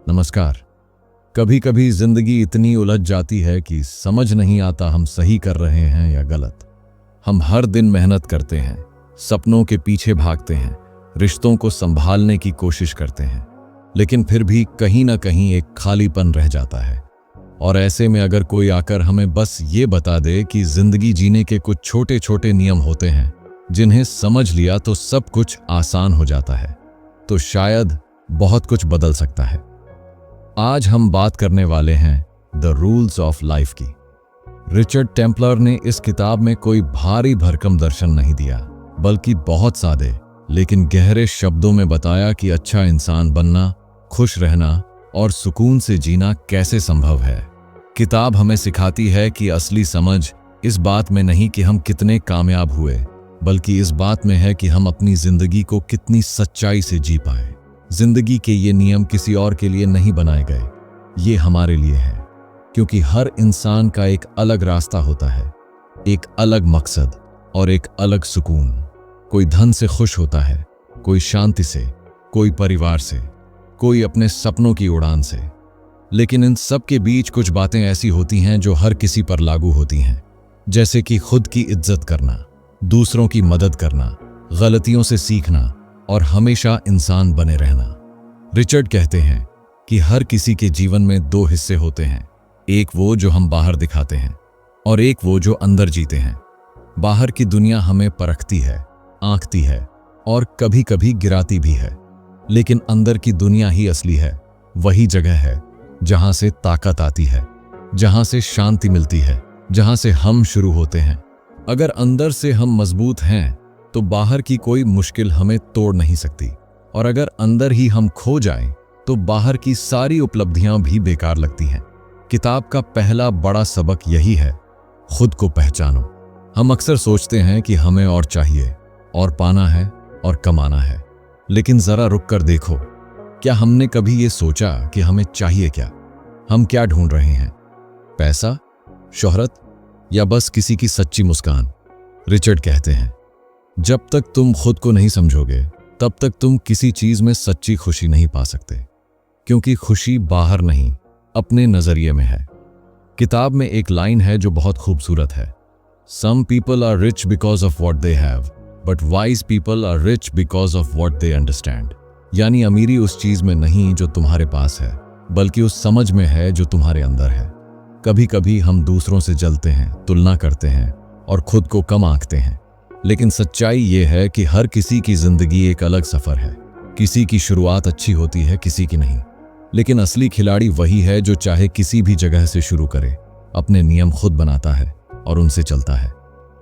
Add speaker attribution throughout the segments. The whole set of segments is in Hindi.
Speaker 1: नमस्कार। कभी कभी जिंदगी इतनी उलझ जाती है कि समझ नहीं आता हम सही कर रहे हैं या गलत। हम हर दिन मेहनत करते हैं, सपनों के पीछे भागते हैं, रिश्तों को संभालने की कोशिश करते हैं, लेकिन फिर भी कहीं ना कहीं एक खालीपन रह जाता है। और ऐसे में अगर कोई आकर हमें बस ये बता दे कि जिंदगी जीने के कुछ छोटे छोटे नियम होते हैं जिन्हें समझ लिया तो सब कुछ आसान हो जाता है, तो शायद बहुत कुछ बदल सकता है। आज हम बात करने वाले हैं द रूल्स ऑफ लाइफ की। रिचर्ड टेम्पलर ने इस किताब में कोई भारी भरकम दर्शन नहीं दिया, बल्कि बहुत सादे लेकिन गहरे शब्दों में बताया कि अच्छा इंसान बनना, खुश रहना और सुकून से जीना कैसे संभव है। किताब हमें सिखाती है कि असली समझ इस बात में नहीं कि हम कितने कामयाब हुए, बल्कि इस बात में है कि हम अपनी जिंदगी को कितनी सच्चाई से जी पाए। जिंदगी के ये नियम किसी और के लिए नहीं बनाए गए, ये हमारे लिए है, क्योंकि हर इंसान का एक अलग रास्ता होता है, एक अलग मकसद और एक अलग सुकून। कोई धन से खुश होता है, कोई शांति से, कोई परिवार से, कोई अपने सपनों की उड़ान से। लेकिन इन सब के बीच कुछ बातें ऐसी होती हैं जो हर किसी पर लागू होती हैं, जैसे कि खुद की इज्जत करना, दूसरों की मदद करना, गलतियों से सीखना और हमेशा इंसान बने रहना। रिचर्ड कहते हैं कि हर किसी के जीवन में दो हिस्से होते हैं, एक वो जो हम बाहर दिखाते हैं और एक वो जो अंदर जीते हैं। बाहर की दुनिया हमें परखती है, आंकती है और कभी कभी गिराती भी है, लेकिन अंदर की दुनिया ही असली है। वही जगह है जहां से ताकत आती है, जहां से शांति मिलती है, जहां से हम शुरू होते हैं। अगर अंदर से हम मजबूत हैं तो बाहर की कोई मुश्किल हमें तोड़ नहीं सकती, और अगर अंदर ही हम खो जाएं तो बाहर की सारी उपलब्धियां भी बेकार लगती हैं। किताब का पहला बड़ा सबक यही है, खुद को पहचानो। हम अक्सर सोचते हैं कि हमें और चाहिए, और पाना है और कमाना है, लेकिन जरा रुक कर देखो, क्या हमने कभी ये सोचा कि हमें चाहिए क्या? हम क्या ढूंढ रहे हैं? पैसा, शोहरत या बस किसी की सच्ची मुस्कान? रिचर्ड कहते हैं, जब तक तुम खुद को नहीं समझोगे तब तक तुम किसी चीज में सच्ची खुशी नहीं पा सकते, क्योंकि खुशी बाहर नहीं, अपने नजरिए में है। किताब में एक लाइन है जो बहुत खूबसूरत है, Some people are rich because of what they have, but wise people are rich because of what they understand। यानी अमीरी उस चीज में नहीं जो तुम्हारे पास है, बल्कि उस समझ में है जो तुम्हारे अंदर है। कभी कभी हम दूसरों से जलते हैं, तुलना करते हैं और खुद को कम आंकते हैं, लेकिन सच्चाई ये है कि हर किसी की जिंदगी एक अलग सफर है। किसी की शुरुआत अच्छी होती है, किसी की नहीं, लेकिन असली खिलाड़ी वही है जो चाहे किसी भी जगह से शुरू करे, अपने नियम खुद बनाता है और उनसे चलता है।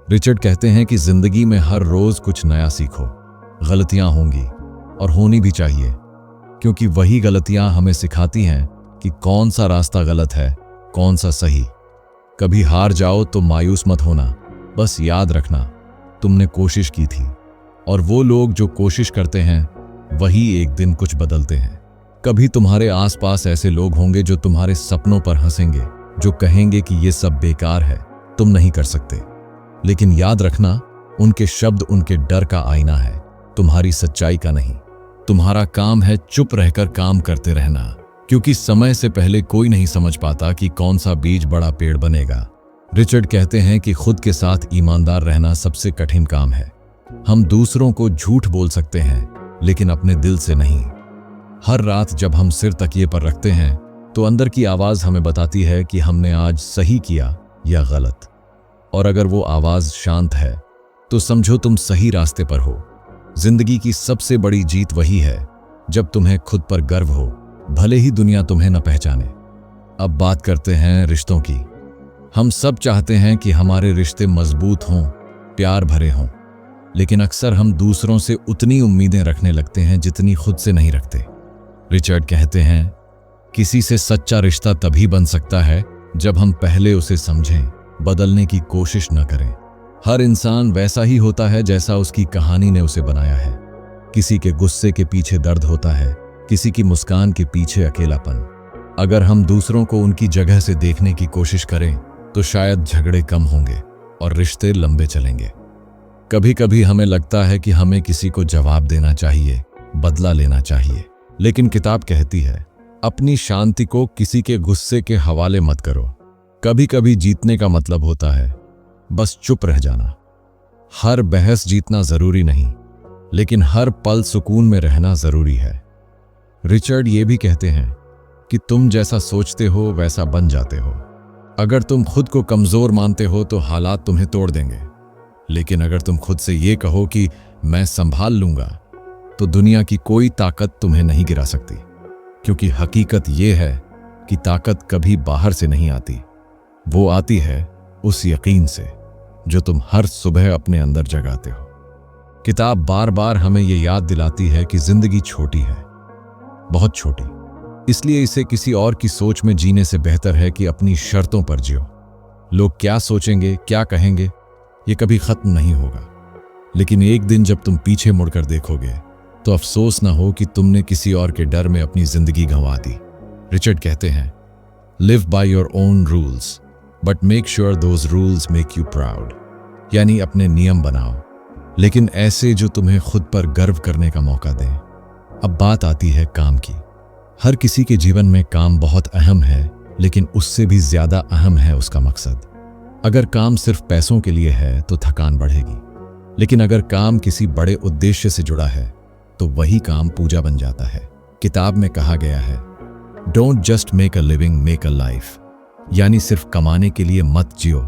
Speaker 1: रिचर्ड कहते हैं कि जिंदगी में हर रोज कुछ नया सीखो। गलतियां होंगी और होनी भी चाहिए, क्योंकि वही गलतियां हमें सिखाती हैं कि कौन सा रास्ता गलत है, कौन सा सही। कभी हार जाओ तो मायूस मत होना, बस याद रखना तुमने कोशिश की थी, और वो लोग जो कोशिश करते हैं वही एक दिन कुछ बदलते हैं। कभी तुम्हारे आसपास ऐसे लोग होंगे जो तुम्हारे सपनों पर हंसेंगे, जो कहेंगे कि ये सब बेकार है, तुम नहीं कर सकते। लेकिन याद रखना, उनके शब्द उनके डर का आईना है, तुम्हारी सच्चाई का नहीं। तुम्हारा काम है चुप रहकर काम करते रहना, क्योंकि समय से पहले कोई नहीं समझ पाता कि कौन सा बीज बड़ा पेड़ बनेगा। रिचर्ड कहते हैं कि खुद के साथ ईमानदार रहना सबसे कठिन काम है। हम दूसरों को झूठ बोल सकते हैं, लेकिन अपने दिल से नहीं। हर रात जब हम सिर तकिए पर रखते हैं तो अंदर की आवाज हमें बताती है कि हमने आज सही किया या गलत। और अगर वो आवाज शांत है तो समझो तुम सही रास्ते पर हो। जिंदगी की सबसे बड़ी जीत वही है जब तुम्हें खुद पर गर्व हो, भले ही दुनिया तुम्हें न पहचाने। अब बात करते हैं रिश्तों की। हम सब चाहते हैं कि हमारे रिश्ते मजबूत हों, प्यार भरे हों, लेकिन अक्सर हम दूसरों से उतनी उम्मीदें रखने लगते हैं जितनी खुद से नहीं रखते। रिचर्ड कहते हैं, किसी से सच्चा रिश्ता तभी बन सकता है जब हम पहले उसे समझें, बदलने की कोशिश न करें। हर इंसान वैसा ही होता है जैसा उसकी कहानी ने उसे बनाया है। किसी के गुस्से के पीछे दर्द होता है, किसी की मुस्कान के पीछे अकेलापन। अगर हम दूसरों को उनकी जगह से देखने की कोशिश करें तो शायद झगड़े कम होंगे और रिश्ते लंबे चलेंगे। कभी कभी हमें लगता है कि हमें किसी को जवाब देना चाहिए, बदला लेना चाहिए, लेकिन किताब कहती है अपनी शांति को किसी के गुस्से के हवाले मत करो। कभी कभी जीतने का मतलब होता है बस चुप रह जाना। हर बहस जीतना जरूरी नहीं, लेकिन हर पल सुकून में रहना जरूरी है। रिचर्ड ये भी कहते हैं कि तुम जैसा सोचते हो वैसा बन जाते हो। अगर तुम खुद को कमजोर मानते हो तो हालात तुम्हें तोड़ देंगे, लेकिन अगर तुम खुद से ये कहो कि मैं संभाल लूंगा, तो दुनिया की कोई ताकत तुम्हें नहीं गिरा सकती। क्योंकि हकीकत ये है कि ताकत कभी बाहर से नहीं आती, वो आती है उस यकीन से जो तुम हर सुबह अपने अंदर जगाते हो। किताब बार बार हमें ये याद दिलाती है कि जिंदगी छोटी है, बहुत छोटी, इसलिए इसे किसी और की सोच में जीने से बेहतर है कि अपनी शर्तों पर जियो। लोग क्या सोचेंगे, क्या कहेंगे, ये कभी खत्म नहीं होगा, लेकिन एक दिन जब तुम पीछे मुड़कर देखोगे तो अफसोस ना हो कि तुमने किसी और के डर में अपनी जिंदगी गंवा दी। रिचर्ड कहते हैं, live by your own rules but make sure those rules make you proud. यानी अपने नियम बनाओ, लेकिन ऐसे जो तुम्हें खुद पर गर्व करने का मौका दें। अब बात आती है काम की। हर किसी के जीवन में काम बहुत अहम है, लेकिन उससे भी ज्यादा अहम है उसका मकसद। अगर काम सिर्फ पैसों के लिए है तो थकान बढ़ेगी, लेकिन अगर काम किसी बड़े उद्देश्य से जुड़ा है तो वही काम पूजा बन जाता है। किताब में कहा गया है, don't just make a living, make a life. यानी सिर्फ कमाने के लिए मत जियो,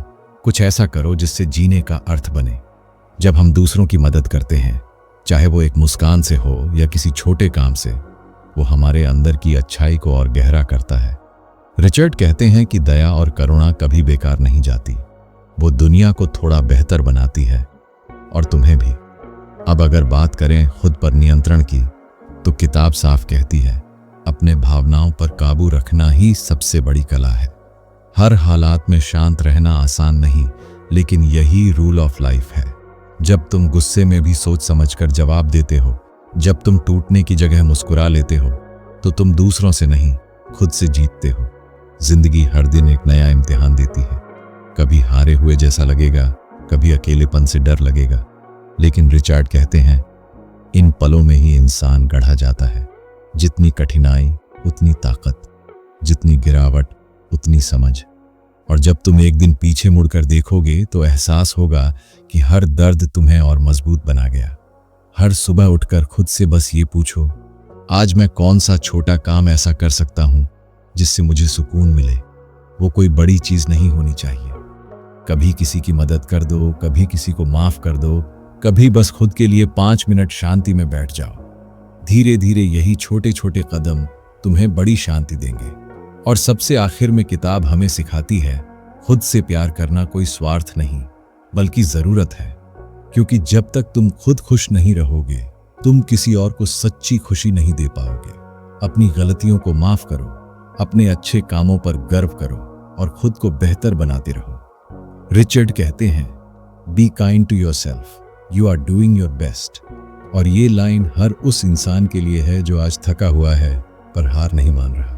Speaker 1: कुछ ऐसा करो जिससे जीने का अर्थ बने। जब हम दूसरों की मदद करते हैं, चाहे वो एक मुस्कान से हो या किसी छोटे काम से, वो हमारे अंदर की अच्छाई को और गहरा करता है। रिचर्ड कहते हैं कि दया और करुणा कभी बेकार नहीं जाती, वो दुनिया को थोड़ा बेहतर बनाती है, और तुम्हें भी। अब अगर बात करें खुद पर नियंत्रण की, तो किताब साफ कहती है, अपने भावनाओं पर काबू रखना ही सबसे बड़ी कला है। हर हालात में शांत रहना आसान नहीं, लेकिन यही रूल ऑफ लाइफ है। जब तुम गुस्से में भी सोच समझकर जवाब देते हो, जब तुम टूटने की जगह मुस्कुरा लेते हो, तो तुम दूसरों से नहीं, खुद से जीतते हो। जिंदगी हर दिन एक नया इम्तिहान देती है। कभी हारे हुए जैसा लगेगा, कभी अकेलेपन से डर लगेगा, लेकिन रिचर्ड कहते हैं, इन पलों में ही इंसान गढ़ा जाता है। जितनी कठिनाई उतनी ताकत, जितनी गिरावट उतनी समझ। और जब तुम एक दिन पीछे मुड़कर देखोगे तो एहसास होगा कि हर दर्द तुम्हें और मजबूत बना गया। हर सुबह उठकर खुद से बस ये पूछो, आज मैं कौन सा छोटा काम ऐसा कर सकता हूं जिससे मुझे सुकून मिले। वो कोई बड़ी चीज नहीं होनी चाहिए। कभी किसी की मदद कर दो, कभी किसी को माफ कर दो, कभी बस खुद के लिए 5 मिनट शांति में बैठ जाओ। धीरे धीरे यही छोटे छोटे कदम तुम्हें बड़ी शांति देंगे। और सबसे आखिर में किताब हमें सिखाती है, खुद से प्यार करना कोई स्वार्थ नहीं, बल्कि जरूरत है। क्योंकि जब तक तुम खुद खुश नहीं रहोगे, तुम किसी और को सच्ची खुशी नहीं दे पाओगे। अपनी गलतियों को माफ करो, अपने अच्छे कामों पर गर्व करो, और खुद को बेहतर बनाते रहो। रिचर्ड कहते हैं, be kind to yourself, you are doing your best. और ये लाइन हर उस इंसान के लिए है जो आज थका हुआ है पर हार नहीं मान रहा।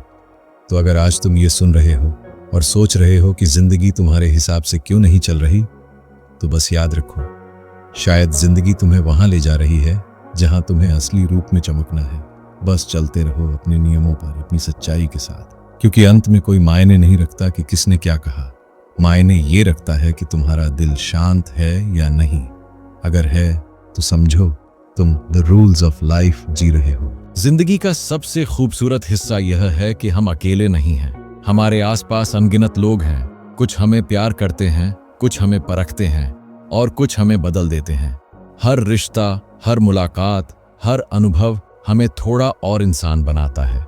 Speaker 1: तो अगर आज तुम ये सुन रहे हो और सोच रहे हो कि जिंदगी तुम्हारे हिसाब से क्यों नहीं चल रही, तो बस याद रखो, शायद जिंदगी तुम्हें वहां ले जा रही है जहां तुम्हें असली रूप में चमकना है। बस चलते रहो अपने नियमों पर, अपनी सच्चाई के साथ, क्योंकि अंत में कोई मायने नहीं रखता कि किसने क्या कहा। मायने ये रखता है कि तुम्हारा दिल शांत है या नहीं। अगर है तो समझो तुम द रूल्स ऑफ लाइफ जी रहे हो। जिंदगी का सबसे खूबसूरत हिस्सा यह है कि हम अकेले नहीं हैं। हमारे आसपास अनगिनत लोग हैं। कुछ हमें प्यार करते हैं, कुछ हमें परखते हैं, और कुछ हमें बदल देते हैं। हर रिश्ता, हर मुलाकात, हर अनुभव हमें थोड़ा और इंसान बनाता है।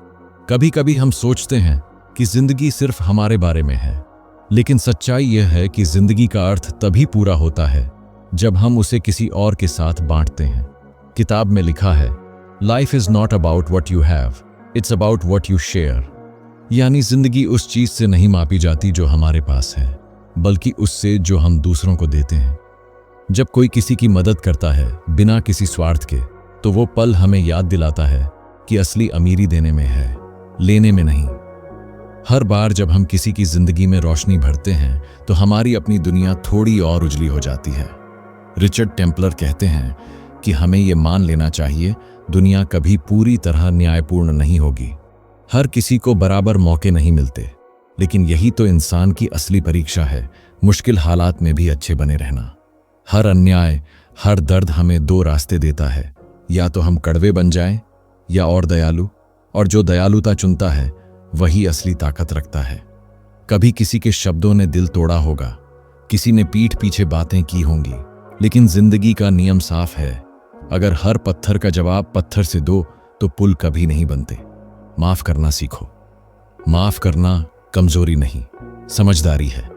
Speaker 1: कभी कभी हम सोचते हैं कि जिंदगी सिर्फ हमारे बारे में है, लेकिन सच्चाई यह है कि जिंदगी का अर्थ तभी पूरा होता है जब हम उसे किसी और के साथ बांटते हैं। किताब में लिखा है, life is not about what you have, it's about what you share. यानी जिंदगी उस चीज से नहीं मापी जाती जो हमारे पास है, बल्कि उससे जो हम दूसरों को देते हैं। जब कोई किसी की मदद करता है बिना किसी स्वार्थ के, तो वो पल हमें याद दिलाता है कि असली अमीरी देने में है, लेने में नहीं। हर बार जब हम किसी की जिंदगी में रोशनी भरते हैं तो हमारी अपनी दुनिया थोड़ी और उजली हो जाती है। रिचर्ड टेम्पलर कहते हैं कि हमें ये मान लेना चाहिए, दुनिया कभी पूरी तरह न्यायपूर्ण नहीं होगी। हर किसी को बराबर मौके नहीं मिलते, लेकिन यही तो इंसान की असली परीक्षा है, मुश्किल हालात में भी अच्छे बने रहना। हर अन्याय, हर दर्द हमें दो रास्ते देता है, या तो हम कड़वे बन जाएं या और दयालु, और जो दयालुता चुनता है वही असली ताकत रखता है। कभी किसी के शब्दों ने दिल तोड़ा होगा, किसी ने पीठ पीछे बातें की होंगी, लेकिन जिंदगी का नियम साफ है, अगर हर पत्थर का जवाब पत्थर से दो तो पुल कभी नहीं बनते। माफ करना सीखो। माफ करना कमजोरी नहीं, समझदारी है।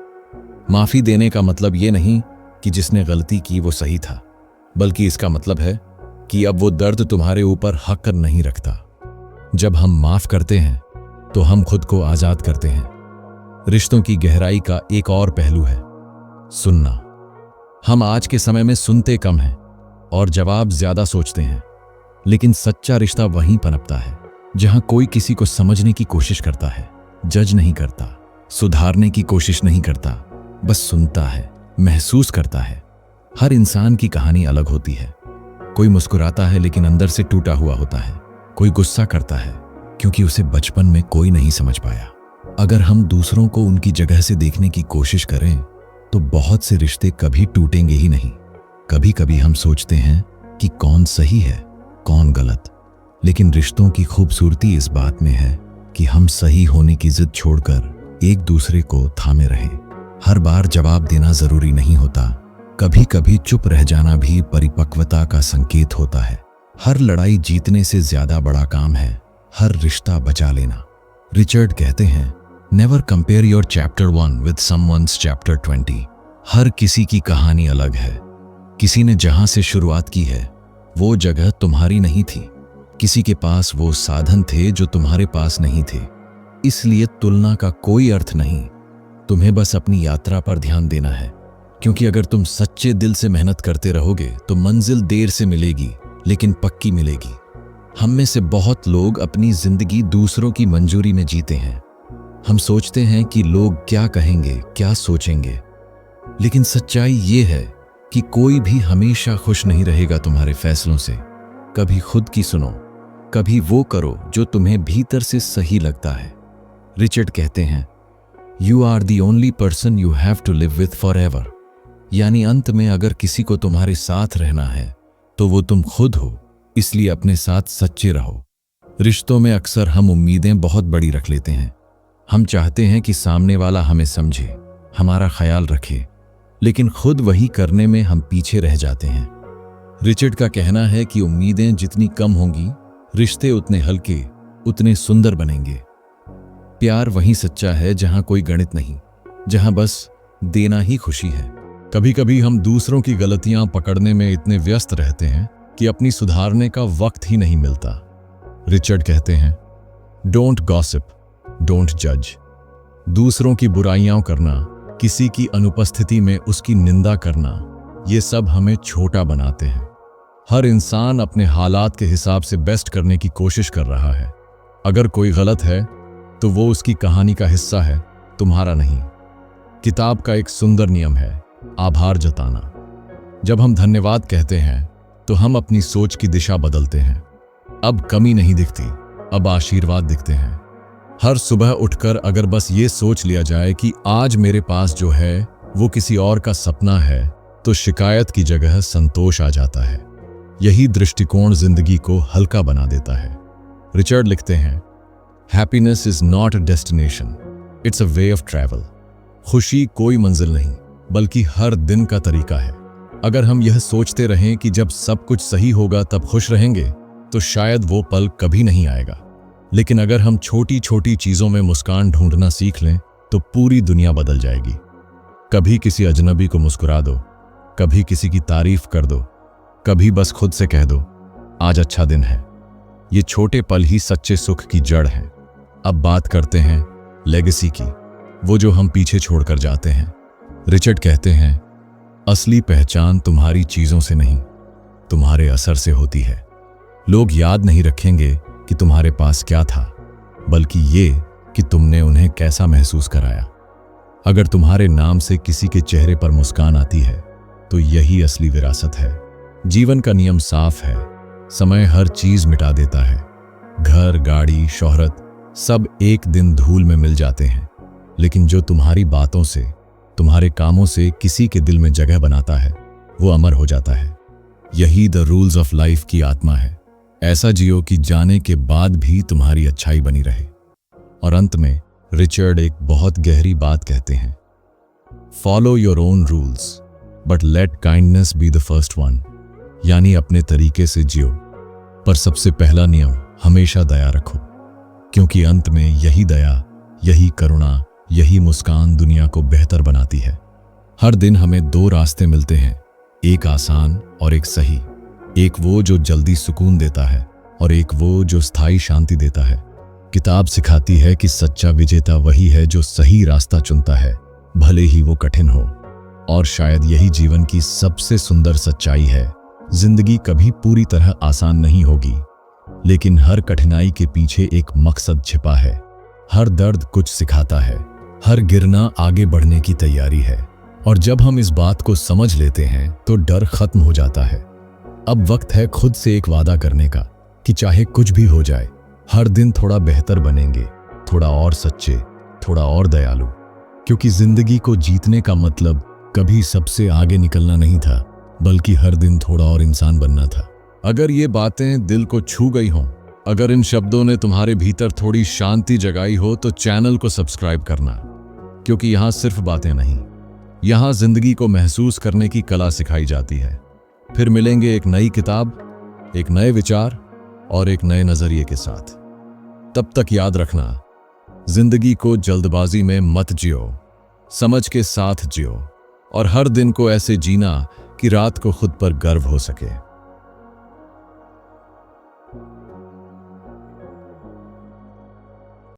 Speaker 1: माफी देने का मतलब ये नहीं कि जिसने गलती की वो सही था, बल्कि इसका मतलब है कि अब वो दर्द तुम्हारे ऊपर हक नहीं रखता। जब हम माफ करते हैं तो हम खुद को आजाद करते हैं। रिश्तों की गहराई का एक और पहलू है सुनना। हम आज के समय में सुनते कम हैं और जवाब ज्यादा सोचते हैं, लेकिन सच्चा रिश्ता वहीं पनपता है जहां कोई किसी को समझने की कोशिश करता है, जज नहीं करता, सुधारने की कोशिश नहीं करता, बस सुनता है, महसूस करता है। हर इंसान की कहानी अलग होती है। कोई मुस्कुराता है लेकिन अंदर से टूटा हुआ होता है। कोई गुस्सा करता है क्योंकि उसे बचपन में कोई नहीं समझ पाया। अगर हम दूसरों को उनकी जगह से देखने की कोशिश करें तो बहुत से रिश्ते कभी टूटेंगे ही नहीं। कभी कभी हम सोचते हैं कि कौन सही है, कौन गलत, लेकिन रिश्तों की खूबसूरती इस बात में है कि हम सही होने की जिद छोड़कर एक दूसरे को थामे रहें। हर बार जवाब देना जरूरी नहीं होता, कभी कभी चुप रह जाना भी परिपक्वता का संकेत होता है। हर लड़ाई जीतने से ज्यादा बड़ा काम है हर रिश्ता बचा लेना। रिचर्ड कहते हैं, never compare your chapter 1 with someone's chapter 20। हर किसी की कहानी अलग है। किसी ने जहां से शुरुआत की है वो जगह तुम्हारी नहीं थी। किसी के पास वो साधन थे जो तुम्हारे पास नहीं थे। इसलिए तुलना का कोई अर्थ नहीं। तुम्हें बस अपनी यात्रा पर ध्यान देना है, क्योंकि अगर तुम सच्चे दिल से मेहनत करते रहोगे तो मंजिल देर से मिलेगी, लेकिन पक्की मिलेगी। हम में से बहुत लोग अपनी जिंदगी दूसरों की मंजूरी में जीते हैं। हम सोचते हैं कि लोग क्या कहेंगे, क्या सोचेंगे, लेकिन सच्चाई ये है कि कोई भी हमेशा खुश नहीं रहेगा तुम्हारे फैसलों से। कभी खुद की सुनो, कभी वो करो जो तुम्हें भीतर से सही लगता है। रिचर्ड कहते हैं, you are the only person you have to live with forever. यानी अंत में अगर किसी को तुम्हारे साथ रहना है तो वो तुम खुद हो, इसलिए अपने साथ सच्चे रहो। रिश्तों में अक्सर हम उम्मीदें बहुत बड़ी रख लेते हैं। हम चाहते हैं कि सामने वाला हमें समझे, हमारा ख्याल रखे, लेकिन खुद वही करने में हम पीछे रह जाते हैं। रिचर्ड का कहना है कि उम्मीदें जितनी कम होंगी, रिश्ते उतने हल्के, उतने सुंदर बनेंगे। प्यार वहीं सच्चा है जहां कोई गणित नहीं, जहां बस देना ही खुशी है। कभी कभी हम दूसरों की गलतियां पकड़ने में इतने व्यस्त रहते हैं कि अपनी सुधारने का वक्त ही नहीं मिलता। रिचर्ड कहते हैं, डोंट गॉसिप, डोंट जज। दूसरों की बुराइयां करना, किसी की अनुपस्थिति में उसकी निंदा करना, ये सब हमें छोटा बनाते हैं। हर इंसान अपने हालात के हिसाब से बेस्ट करने की कोशिश कर रहा है। अगर कोई गलत है तो वो उसकी कहानी का हिस्सा है, तुम्हारा नहीं। किताब का एक सुंदर नियम है, आभार जताना। जब हम धन्यवाद कहते हैं तो हम अपनी सोच की दिशा बदलते हैं। अब कमी नहीं दिखती, अब आशीर्वाद दिखते हैं। हर सुबह उठकर अगर बस ये सोच लिया जाए कि आज मेरे पास जो है वो किसी और का सपना है, तो शिकायत की जगह संतोष आ जाता है। यही दृष्टिकोण जिंदगी को हल्का बना देता है। रिचर्ड लिखते हैं, happiness is not a destination, it's a way of travel. खुशी कोई मंजिल नहीं, बल्कि हर दिन का तरीका है। अगर हम यह सोचते रहें कि जब सब कुछ सही होगा तब खुश रहेंगे, तो शायद वो पल कभी नहीं आएगा। लेकिन अगर हम छोटी छोटी चीजों में मुस्कान ढूंढना सीख लें तो पूरी दुनिया बदल जाएगी। कभी किसी अजनबी को मुस्कुरा दो, कभी किसी की तारीफ कर दो, कभी बस खुद से कह दो, आज अच्छा दिन है। ये छोटे पल ही सच्चे सुख की जड़ हैं। अब बात करते हैं लेगेसी की, वो जो हम पीछे छोड़कर जाते हैं। रिचर्ड कहते हैं, असली पहचान तुम्हारी चीजों से नहीं, तुम्हारे असर से होती है। लोग याद नहीं रखेंगे कि तुम्हारे पास क्या था, बल्कि ये कि तुमने उन्हें कैसा महसूस कराया। अगर तुम्हारे नाम से किसी के चेहरे पर मुस्कान आती है तो यही असली विरासत है। जीवन का नियम साफ है, समय हर चीज मिटा देता है, घर, गाड़ी, शोहरत, सब एक दिन धूल में मिल जाते हैं, लेकिन जो तुम्हारी बातों से, तुम्हारे कामों से किसी के दिल में जगह बनाता है, वो अमर हो जाता है। यही द रूल्स ऑफ लाइफ की आत्मा है। ऐसा जियो कि जाने के बाद भी तुम्हारी अच्छाई बनी रहे। और अंत में रिचर्ड एक बहुत गहरी बात कहते हैं, follow your own rules but let kindness be the first one. यानी अपने तरीके से जियो, पर सबसे पहला नियम हमेशा दया रखो, क्योंकि अंत में यही दया, यही करुणा, यही मुस्कान दुनिया को बेहतर बनाती है। हर दिन हमें दो रास्ते मिलते हैं, एक आसान और एक सही। एक वो जो जल्दी सुकून देता है और एक वो जो स्थायी शांति देता है। किताब सिखाती है कि सच्चा विजेता वही है जो सही रास्ता चुनता है, भले ही वो कठिन हो। और शायद यही जीवन की सबसे सुंदर सच्चाई है। जिंदगी कभी पूरी तरह आसान नहीं होगी, लेकिन हर कठिनाई के पीछे एक मकसद छिपा है। हर दर्द कुछ सिखाता है, हर गिरना आगे बढ़ने की तैयारी है। और जब हम इस बात को समझ लेते हैं तो डर खत्म हो जाता है। अब वक्त है खुद से एक वादा करने का कि चाहे कुछ भी हो जाए, हर दिन थोड़ा बेहतर बनेंगे, थोड़ा और सच्चे, थोड़ा और दयालु। क्योंकि जिंदगी को जीतने का मतलब कभी सबसे आगे निकलना नहीं था, बल्कि हर दिन थोड़ा और इंसान बनना था। अगर ये बातें दिल को छू गई हों, अगर इन शब्दों ने तुम्हारे भीतर थोड़ी शांति जगाई हो, तो चैनल को सब्सक्राइब करना, क्योंकि यहाँ सिर्फ बातें नहीं, यहाँ जिंदगी को महसूस करने की कला सिखाई जाती है। फिर मिलेंगे एक नई किताब, एक नए विचार और एक नए नजरिए के साथ। तब तक याद रखना, जिंदगी को जल्दबाजी में मत जियो, समझ के साथ जियो और हर दिन को ऐसे जीना कि रात को खुद पर गर्व हो सके।